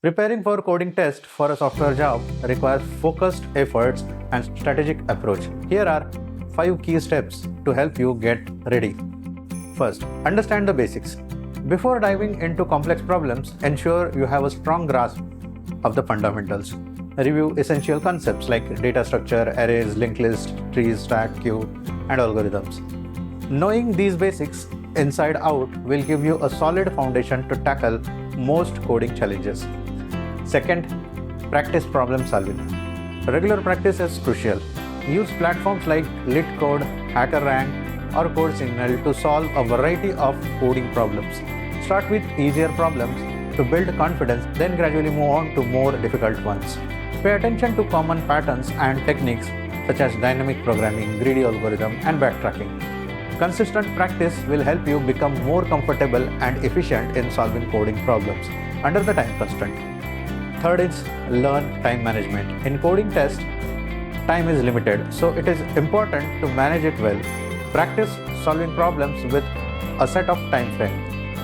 Preparing for coding test for a software job requires focused efforts and strategic approach. Here are 5 key steps to help you get ready. First, understand the basics. Before diving into complex problems, ensure you have a strong grasp of the fundamentals. Review essential concepts like data structure, arrays, linked list, trees, stack, queue, and algorithms. Knowing these basics inside out will give you a solid foundation to tackle most coding challenges. Second, practice problem solving. Regular practice is crucial. Use platforms like LeetCode, HackerRank, or CodeSignal to solve a variety of coding problems. Start with easier problems to build confidence, then gradually move on to more difficult ones. Pay attention to common patterns and techniques such as dynamic programming, greedy algorithm, and backtracking. Consistent practice will help you become more comfortable and efficient in solving coding problems under the time constraint. Third is learn time management. In coding tests, time is limited, so it is important to manage it well. Practice solving problems with a set of time frame.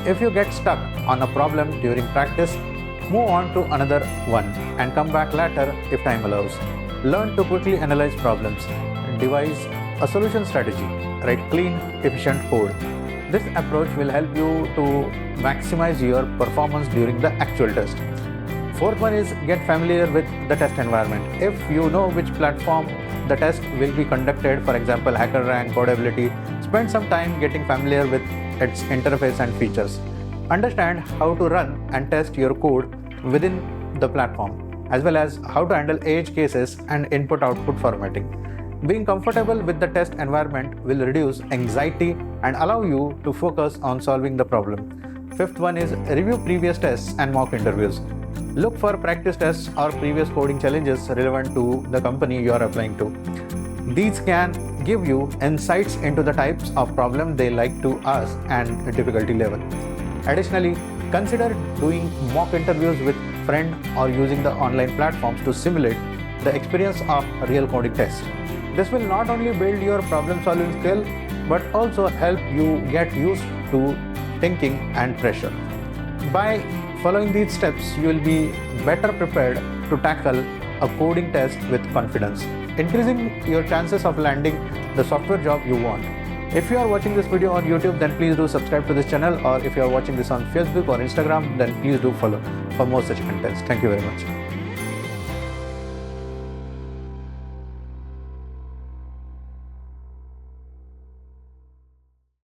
If you get stuck on a problem during practice, move on to another one and come back later if time allows. Learn to quickly analyze problems. Devise a solution strategy. Write clean, efficient code. This approach will help you to maximize your performance during the actual test. Fourth one is get familiar with the test environment. If you know which platform the test will be conducted, for example, HackerRank, Codability, spend some time getting familiar with its interface and features. Understand how to run and test your code within the platform, as well as how to handle edge cases and input-output formatting. Being comfortable with the test environment will reduce anxiety and allow you to focus on solving the problem. Fifth one is review previous tests and mock interviews. Look for practice tests or previous coding challenges relevant to the company you are applying to. These can give you insights into the types of problem they like to ask and difficulty level. Additionally, consider doing mock interviews with friends or using the online platforms to simulate the experience of a real coding test. This will not only build your problem solving skill but also help you get used to thinking and pressure. By following these steps, you will be better prepared to tackle a coding test with confidence, increasing your chances of landing the software job you want. If you are watching this video on YouTube, then please do subscribe to this channel, or if you are watching this on Facebook or Instagram, then please do follow for more such contents. Thank you very much.